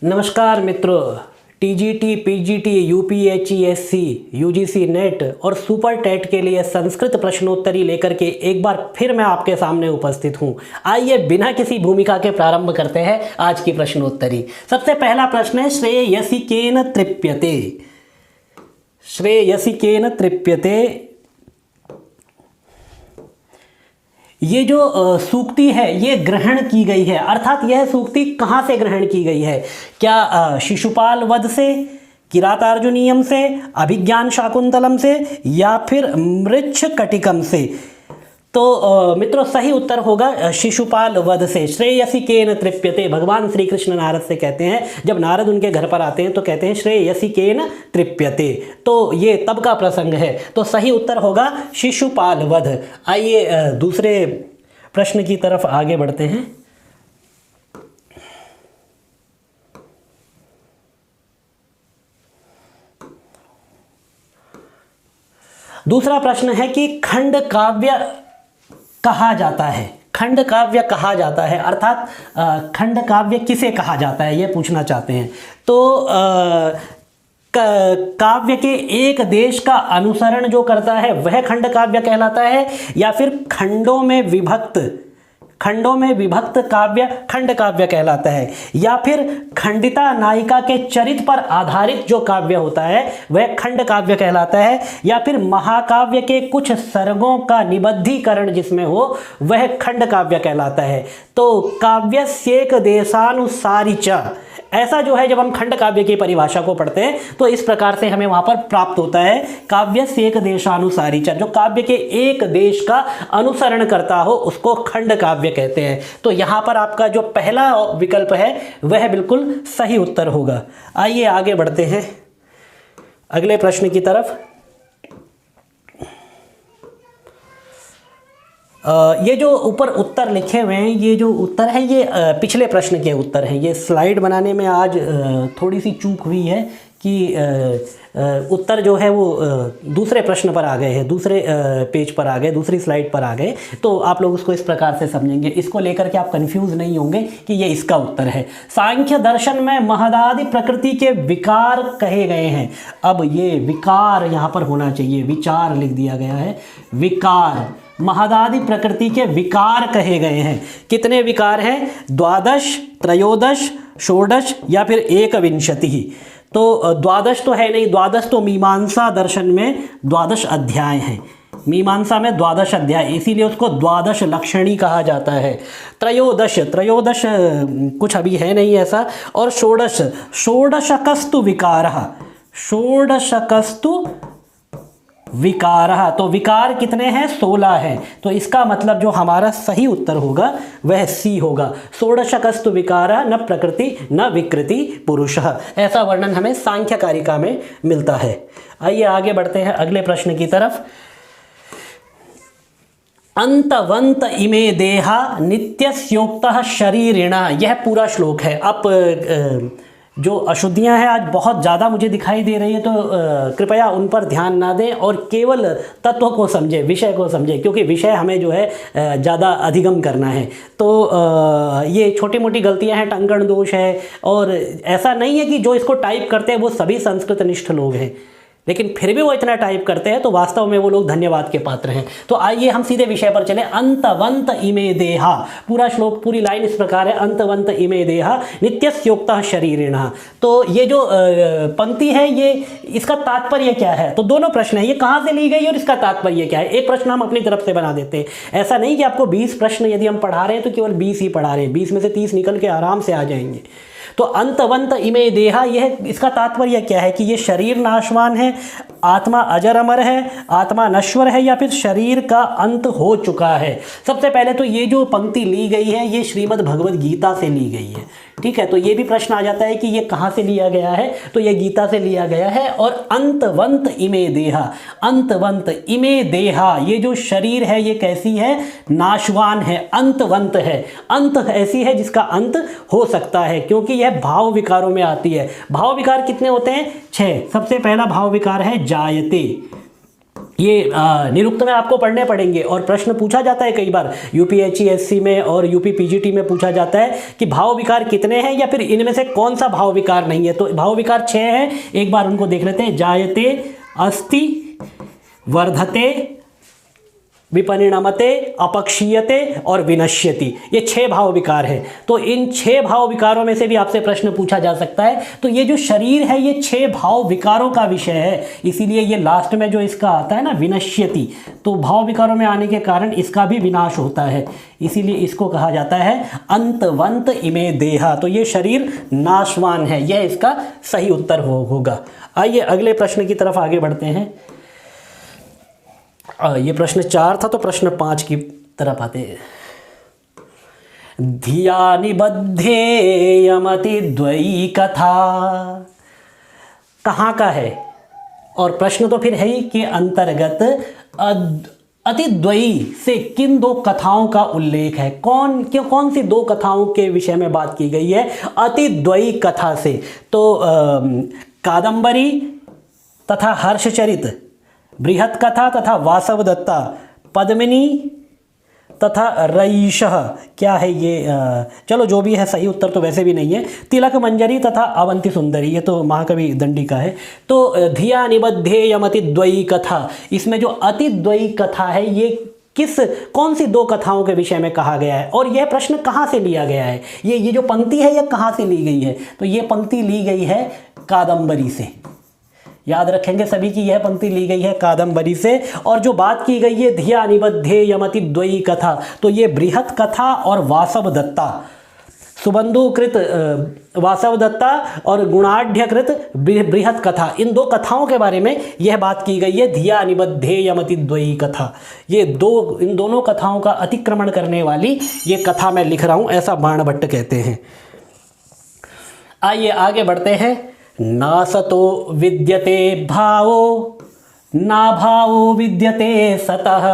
नमस्कार मित्रों, TGT, PGT, यूपीएचईएससी, UGC net और सुपर टेट के लिए संस्कृत प्रश्नोत्तरी लेकर के एक बार फिर मैं आपके सामने उपस्थित हूं। आइए बिना किसी भूमिका के प्रारंभ करते हैं आज की प्रश्नोत्तरी। सबसे पहला प्रश्न है श्रेयसी केन तृप्यते। श्रेयसी केन तृप्यते, ये जो सूक्ति है ये ग्रहण की गई है, अर्थात यह सूक्ति कहाँ से ग्रहण की गई है? क्या शिशुपाल वध से, किरातार्जुनीयम से, अभिज्ञान शाकुंतलम से या फिर मृच्छकटिकम से? तो मित्रों सही उत्तर होगा शिशुपाल वध से। श्रेयसी केन तृप्यते, भगवान श्री कृष्ण नारद से कहते हैं, जब नारद उनके घर पर आते हैं तो कहते हैं श्रेयसी केन तृप्यते, तो ये तब का प्रसंग है। तो सही उत्तर होगा शिशुपाल वध। आइए दूसरे प्रश्न की तरफ आगे बढ़ते हैं। दूसरा प्रश्न है कि खंड काव्य कहा जाता है। खंड काव्य कहा जाता है, अर्थात खंड काव्य किसे कहा जाता है ये पूछना चाहते हैं। तो काव्य के एक देश का अनुसरण जो करता है वह खंड काव्य कहलाता है, या फिर खंडों में विभक्त काव्य खंड काव्य कहलाता है, या फिर खंडिता नायिका के चरित्र पर आधारित जो काव्य होता है वह खंड काव्य कहलाता है, या फिर महाकाव्य के कुछ सर्गों का निबद्धीकरण जिसमें हो वह खंड काव्य कहलाता है। तो काव्यस्येक देशानुसारी च, ऐसा जो है जब हम खंड काव्य की परिभाषा को पढ़ते हैं तो इस प्रकार से हमें वहां पर प्राप्त होता है काव्यस्येक देशानुसारी च, जो काव्य के एक देश का अनुसरण करता हो उसको खंड काव्य कहते हैं। तो यहां पर आपका जो पहला विकल्प है वह बिल्कुल सही उत्तर होगा। आइए आगे बढ़ते हैं अगले प्रश्न की तरफ। ये जो ऊपर उत्तर लिखे हुए हैं, ये जो उत्तर है ये पिछले प्रश्न के उत्तर हैं। ये स्लाइड बनाने में आज थोड़ी सी चूक हुई है कि उत्तर जो है वो दूसरे प्रश्न पर आ गए हैं, दूसरे पेज पर आ गए, दूसरी स्लाइड पर आ गए। तो आप लोग उसको इस प्रकार से समझेंगे, इसको लेकर के आप कंफ्यूज नहीं होंगे कि ये इसका उत्तर है। सांख्य दर्शन में महदादि प्रकृति के विकार कहे गए हैं। अब ये विकार यहाँ पर होना चाहिए, विचार लिख दिया गया है, विकार। महदादि प्रकृति के विकार कहे गए हैं। कितने विकार हैं? 12, 13, 16 या फिर 21। तो 12 तो है नहीं, 12 तो मीमांसा दर्शन में 12 अध्याय हैं। मीमांसा में 12 अध्याय, इसीलिए उसको 12 लक्षणी कहा जाता है। 13 कुछ अभी है नहीं ऐसा। और 16कस्तु विकारः, 16कस्तु विकारः, तो विकार कितने हैं? 16 हैं। तो इसका मतलब जो हमारा सही उत्तर होगा वह सी होगा। 16कस्तु विकारः न प्रकृति न विकृति पुरुषः, ऐसा वर्णन हमें सांख्य कारिका में मिलता है। आइए आगे बढ़ते हैं अगले प्रश्न की तरफ। अंतवंत इमे देहा नित्यस्योक्तः शरीरिणः, यह पूरा श्लोक है। आप जो अशुद्धियां हैं आज बहुत ज़्यादा मुझे दिखाई दे रही है, तो कृपया उन पर ध्यान ना दें और केवल तत्व को समझें, विषय को समझें, क्योंकि विषय हमें जो है ज़्यादा अधिगम करना है। तो ये छोटी मोटी गलतियां हैं, टंकण दोष है, और ऐसा नहीं है कि जो इसको टाइप करते हैं वो सभी संस्कृत निष्ठ लोग हैं, लेकिन फिर भी वो इतना टाइप करते हैं तो वास्तव में वो लोग धन्यवाद के पात्र हैं। तो आइए हम सीधे विषय पर चलें। अंतवंत इमे देहा, पूरा श्लोक, पूरी लाइन इस प्रकार है, अंतवंत इमे देहा नित्यस्योक्तः शरीरिणः। तो ये जो पंक्ति है ये, इसका तात्पर्य क्या है? तो दोनों प्रश्न है, ये कहाँ से ली गई और इसका तात्पर्य क्या है। एक प्रश्न हम अपनी तरफ से बना देते हैं। ऐसा नहीं कि आपको 20 प्रश्न यदि हम पढ़ा रहे हैं तो केवल 20 ही पढ़ा रहे हैं, 20 में से 30 निकल के आराम से आ जाएंगे। तो अंतवंत इमे देहा, यह इसका तात्पर्य क्या है कि ये शरीर नाशवान है, आत्मा अजर अमर है, आत्मा नश्वर है, या फिर शरीर का अंत हो चुका है। सबसे पहले तो ये जो पंक्ति ली गई है ये श्रीमद् भगवद गीता से ली गई है, ठीक है। तो ये भी प्रश्न आ जाता है कि ये कहाँ से लिया गया है, तो ये गीता से लिया गया है। और अंतवंत इमे देहा, अंतवंत इमे देहा, ये जो शरीर है ये कैसी है? नाशवान है, अंतवंत है। अंत ऐसी है जिसका अंत हो सकता है, क्योंकि यह भाव विकारों में आती है। भाव विकार कितने होते हैं? 6। सबसे पहला भाव विकार है जायते, ये निरुक्त में आपको पढ़ने पड़ेंगे और प्रश्न पूछा जाता है कई बार यूपीएचईएससी में और यूपी पीजीटी में पूछा जाता है कि भाव विकार कितने हैं या फिर इनमें से कौन सा भाव विकार नहीं है। तो भाव विकार 6 हैं, एक बार उनको देख लेते हैं। जायते, अस्ति, वर्धते, विपरिणमते, अपक्षीयते और विनश्यति, ये 6 भाव विकार हैं। तो इन 6 भाव विकारों में से भी आपसे प्रश्न पूछा जा सकता है। तो ये जो शरीर है ये 6 भाव विकारों का विषय है, इसीलिए ये लास्ट में जो इसका आता है ना विनश्यति, तो भाव विकारों में आने के कारण इसका भी विनाश होता है, इसीलिए इसको कहा जाता है अंतवंत इमे देहा। तो ये शरीर नाशवान है, यह इसका सही उत्तर होगा। आइए अगले प्रश्न की तरफ आगे बढ़ते हैं। ये प्रश्न 4 था, तो प्रश्न 5 की तरफ आते हैं। धिया निबद्धेयमति द्वयी कथा, कहाँ का है? और प्रश्न तो फिर है ही कि अंतर्गत अतिद्वयी से किन 2 कथाओं का उल्लेख है? कौन सी 2 कथाओं के विषय में बात की गई है अतिद्वयी कथा से? तो कादंबरी तथा हर्षचरित, बृहत कथा तथा वासवदत्ता, पद्मिनी तथा रईशः, क्या है ये? चलो जो भी है, सही उत्तर तो वैसे भी नहीं है। तिलक मंजरी तथा अवंती सुंदरी, ये तो महाकवि दंडी का है। तो धिया निबद्धेयमति द्वयी कथा, इसमें जो अतिद्वयी कथा है ये कौन सी 2 कथाओं के विषय में कहा गया है और यह प्रश्न कहाँ से लिया गया है? ये जो पंक्ति है यह कहाँ से ली गई है? तो ये पंक्ति ली गई है कादंबरी से। याद रखेंगे सभी की यह पंक्ति ली गई है कादंबरी से। और जो बात की गई है धिया निबद्धेयमति द्वयी कथा, तो ये बृहत कथा और वासवदत्ता, सुबंधुकृत वासवदत्ता और गुणाढ़्यकृत बृहत कथा, इन 2 कथाओं के बारे में यह बात की गई है धिया निबद्धेयमति द्वयी कथा। इन दोनों कथाओं का अतिक्रमण करने वाली ये कथा मैं लिख रहा हूँ, ऐसा बाणभट्ट कहते हैं। आइए आगे बढ़ते हैं। नासतो विद्यते भावो ना भावो विद्यते सतः।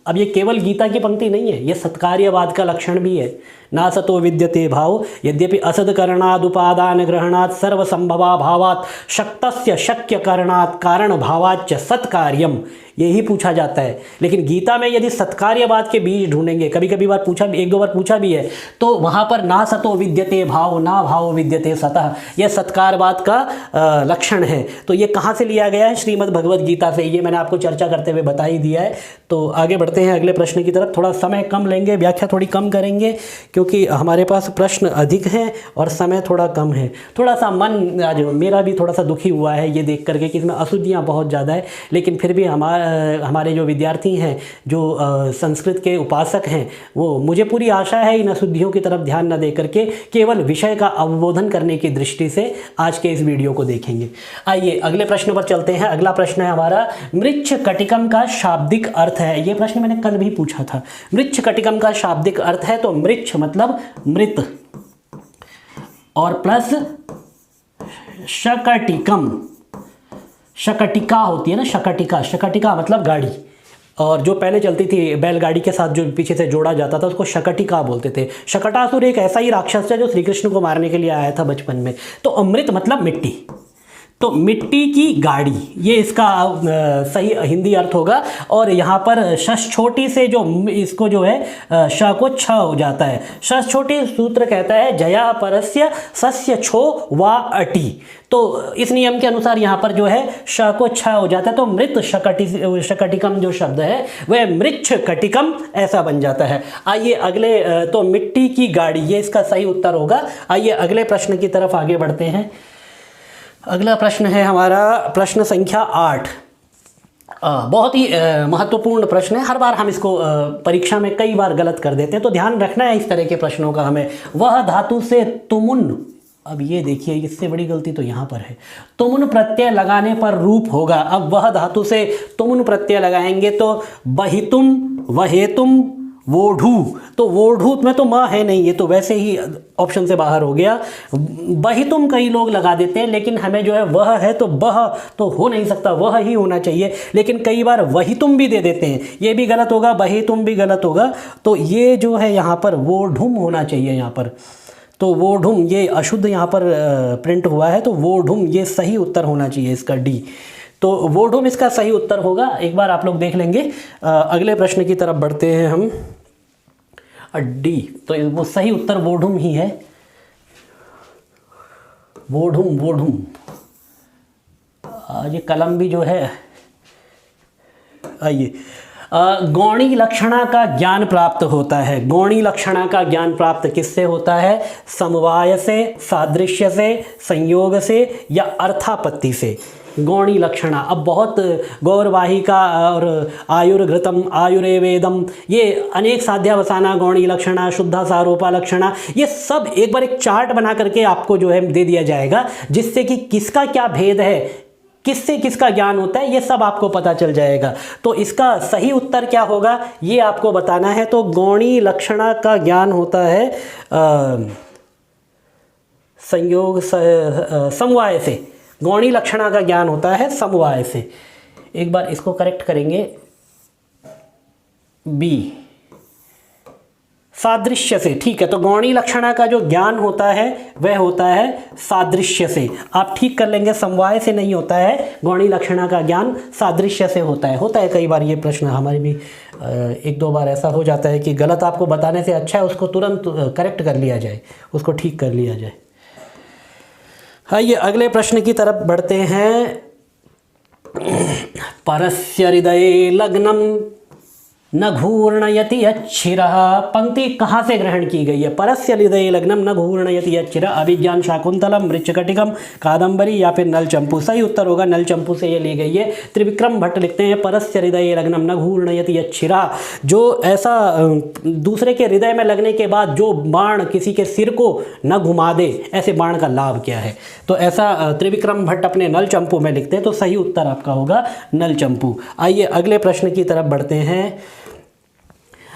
अब ये केवल गीता की पंक्ति नहीं है, ये सत्कार्यवाद का लक्षण भी है। नासतो विद्यते भावो यद्यपि असदकरणादुपादान ग्रहणात् सर्वसंभवा भावात् शक्तस्य शक्य करणात् कारण भावाच्च सत्कार्यम, यही पूछा जाता है। लेकिन गीता में यदि सत्कार्यवाद के बीज ढूंढेंगे, कभी कभी बार पूछा, 1-2 बार पूछा भी है, तो वहाँ पर ना सतो विद्यते भाव ना भाव विद्यते सतः, यह सत्कारवाद का लक्षण है। तो ये कहाँ से लिया गया है? श्रीमद् भगवद गीता से। ये मैंने आपको चर्चा करते हुए बता ही दिया है। तो आगे बढ़ते हैं अगले प्रश्न की तरफ। थोड़ा समय कम लेंगे, व्याख्या थोड़ी कम करेंगे, क्योंकि हमारे पास प्रश्न अधिक हैं और समय थोड़ा कम है। थोड़ा सा मन आज मेरा भी थोड़ा सा दुखी हुआ है ये देख करके कि इसमें अशुद्धियाँ बहुत ज़्यादा है, लेकिन फिर भी हमारे जो विद्यार्थी हैं, जो संस्कृत के उपासक हैं, वो मुझे पूरी आशा है इन अशुद्धियों की तरफ ध्यान न दे करके केवल विषय का अवबोधन करने की दृष्टि से आज के इस वीडियो को देखेंगे। आइए अगले प्रश्न पर चलते हैं। अगला प्रश्न है हमारा, मृच्छ कटिकम का शाब्दिक अर्थ है। ये प्रश्न मैंने कल भी पूछा था। मृच्छ कटिकम का शाब्दिक अर्थ है, तो मृच्छ मतलब मृत और प्लस शकटिकम, शकटिका होती है ना, शकटिका, शकटिका मतलब गाड़ी, और जो पहले चलती थी बैलगाड़ी के साथ जो पीछे से जोड़ा जाता था उसको शकटिका बोलते थे। शकटासुर एक ऐसा ही राक्षस है जो श्री कृष्ण को मारने के लिए आया था बचपन में। तो अमृत मतलब मिट्टी, तो मिट्टी की गाड़ी, ये इसका सही हिंदी अर्थ होगा। और यहाँ पर शश छोटी से जो इसको जो है श को छ हो जाता है। शश छोटी सूत्र कहता है जया परस्य सस्य छो वा अटी, तो इस नियम के अनुसार यहाँ पर जो है श को छ हो जाता है, तो मृत शकटिकम जो शब्द है वह मृच्छ कटिकम ऐसा बन जाता है। आइए अगले, तो मिट्टी की गाड़ी ये इसका सही उत्तर होगा। आइए अगले प्रश्न की तरफ आगे बढ़ते हैं। अगला प्रश्न है हमारा प्रश्न संख्या 8। बहुत ही महत्वपूर्ण प्रश्न है। हर बार हम इसको परीक्षा में कई बार गलत कर देते हैं, तो ध्यान रखना है इस तरह के प्रश्नों का हमें। वह धातु से तुमुन, अब ये देखिए इससे बड़ी गलती तो यहाँ पर है, तुमुन प्रत्यय लगाने पर रूप होगा। अब वह धातु से तुमुन प्रत्यय लगाएंगे तो बहितुम, वहेतुम, वोढ़ू, तो वोढ़ू में तो माँ है नहीं, ये तो वैसे ही ऑप्शन से बाहर हो गया। बहितुम कई लोग लगा देते हैं, लेकिन हमें जो है वह है तो बह तो हो नहीं सकता, वह ही होना चाहिए। लेकिन कई बार वहितुम भी दे देते हैं, ये भी गलत होगा, बहितुम भी गलत होगा। तो ये जो है यहाँ पर वोढ़ुम होना चाहिए यहाँ पर। तो वोढ़ुम ये अशुद्ध यहाँ पर प्रिंट हुआ है, तो वोढ़ुम ये सही उत्तर होना चाहिए इसका डी। तो वोढुम इसका सही उत्तर होगा। एक बार आप लोग देख लेंगे। अगले प्रश्न की तरफ बढ़ते हैं हम। डी, तो वो सही उत्तर वोढुम ही है। वोढुम, वोढुम। ये कलम भी जो है, आइए, गौणी लक्षणा का ज्ञान प्राप्त होता है। गौणी लक्षणा का ज्ञान प्राप्त किससे होता है? समवाय से, सादृश्य से, संयोग से या अर्थापत्ति से। गौणी लक्षणा, अब बहुत गौरवाहिका और आयुर्घृतम, आयुर्वेदम, ये अनेक साध्यावसाना, गौणी लक्षणा, शुद्धा सारोपा लक्षणा, ये सब एक बार एक चार्ट बना करके आपको जो है दे दिया जाएगा, जिससे कि किसका क्या भेद है, किससे किसका ज्ञान होता है, ये सब आपको पता चल जाएगा। तो इसका सही उत्तर क्या होगा ये आपको बताना है। तो गौणी लक्षणा का ज्ञान होता है संयोग समवाय से। गौणी लक्षणा का ज्ञान होता है समवाय से। एक बार इसको करेक्ट करेंगे। बी, सादृश्य से। ठीक है, तो गौणी लक्षणा का जो ज्ञान होता है वह होता है सादृश्य से। आप ठीक कर लेंगे, समवाय से नहीं होता है। गौणी लक्षणा का ज्ञान सादृश्य से होता है। होता है कई बार ये प्रश्न, हमारे भी एक दो बार ऐसा हो जाता है कि गलत आपको बताने से अच्छा है उसको तुरंत करेक्ट कर लिया जाए, उसको ठीक कर लिया जाए। आइए अगले प्रश्न की तरफ बढ़ते हैं। परस्य हृदये लग्नम न घूर्णयति अच्छिरः। पंक्ति कहाँ से ग्रहण की गई है? परस्य हृदये लग्नम न घूर्णयति अच्छिरः, अभिज्ञान शाकुंतलम, मृच्छकटिकम, कादम्बरी या फिर नल चंपू। सही उत्तर होगा नल चंपू से ये ली गई है। त्रिविक्रम भट्ट लिखते हैं परस्य हृदये लग्नम न घूर्णयति अच्छिरः, जो ऐसा दूसरे के हृदय में लगने के बाद जो बाण किसी के सिर को न घुमा दे, ऐसे बाण का लाभ क्या है? तो ऐसा त्रिविक्रम भट्ट अपने नल चंपू में लिखते हैं। तो सही उत्तर आपका होगा नल चंपू। आइए अगले प्रश्न की तरफ बढ़ते हैं।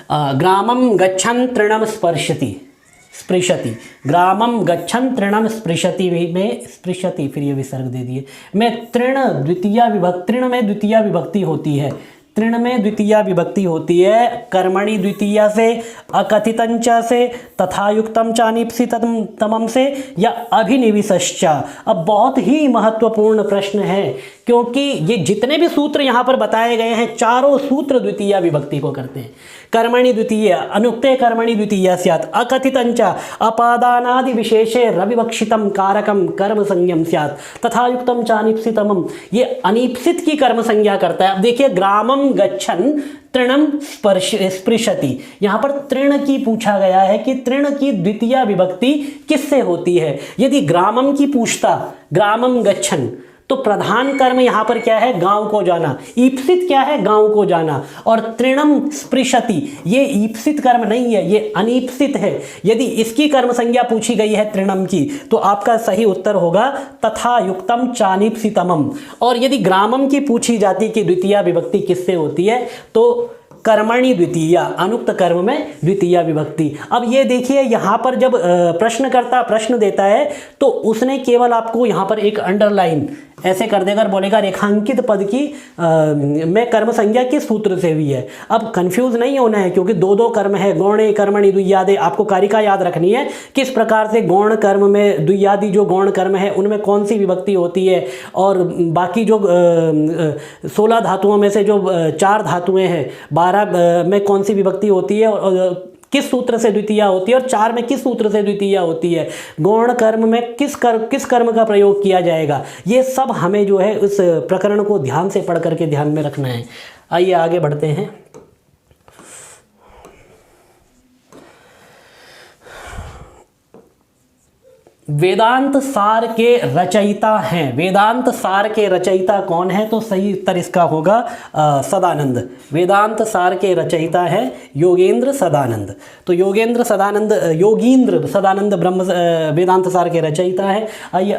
ग्रामं गच्छन् तृणं स्पृशति। ग्रामं गच्छन् तृणं स्पृशति में स्पृशति, फिर ये विसर्ग दे दिए, में तृण द्वितीया विभक्ति, तृण में द्वितीया विभक्ति होती है। तृण में द्वितीया विभक्ति होती है कर्मणि द्वितीया से, अकथितंच से, तथायुक्तम चानिप्सितमम से या अभिनिविशश्च। अब बहुत ही महत्वपूर्ण प्रश्न है, क्योंकि ये जितने भी सूत्र यहाँ पर बताए गए हैं चारों सूत्र द्वितीया विभक्ति को करते हैं। कर्मणि द्वितीय, अनुक्ते कर्मणि द्वितीय स्यात्, अकथितंच अपादानादि विशेषे रविवक्षितम कारकम कर्म संज्ञम स्यात्, तथायुक्तम चानिप्सितमम, ये अनिप्सित की कर्म संज्ञा करता है। अब देखिए, ग्रामम गच्छन् तृणम स्पृशति, यहाँ पर तृण की पूछा गया है कि तृण की द्वितीय विभक्ति किससे होती है। यदि ग्रामम की पूछता, ग्रामम गच्छन्, तो प्रधान कर्म यहाँ पर क्या है? गांव को जाना। ईप्सित क्या है? गांव को जाना। और तृणम स्पृशति, ये ईप्सित कर्म नहीं है, ये अनीप्सित है। यदि इसकी कर्म संज्ञा पूछी गई है तृणम की, तो आपका सही उत्तर होगा तथा युक्तम चानीप्सितमम। और यदि ग्रामम की पूछी जाती कि द्वितीय विभक्ति किससे होती है, तो कर्मणि द्वितीया, अनुक्त कर्म में द्वितीया विभक्ति। अब ये देखिए, यहाँ पर जब प्रश्नकर्ता प्रश्न देता है तो उसने केवल आपको यहाँ पर एक अंडरलाइन ऐसे कर देगा और बोलेगा रेखांकित पद की में कर्म संज्ञा किस सूत्र से हुई है। अब कंफ्यूज नहीं होना है, क्योंकि दो दो कर्म है, गौणे कर्मणि द्वियादे। आपको कारिका याद रखनी है किस प्रकार से गौण कर्म में द्वियादि जो गौण कर्म है उनमें कौन सी विभक्ति होती है, और बाकी जो 16 धातुओं में से जो 4 धातुएं हैं 12 में कौन सी विभक्ति होती है, और किस सूत्र से द्वितीया होती है, और 4 में किस सूत्र से द्वितीया होती है, गौण कर्म में किस कर्म का प्रयोग किया जाएगा। ये सब हमें जो है उस प्रकरण को ध्यान से पढ़ करके ध्यान में रखना है। आइए आगे बढ़ते हैं। वेदांत सार के रचयिता हैं। वेदांत सार के रचयिता कौन है? तो सही उत्तर इसका होगा सदानंद। वेदांत सार के रचयिता है योगेंद्र सदानंद। तो योगींद्र सदानंद ब्रह्म वेदांत सार के रचयिता है। आइए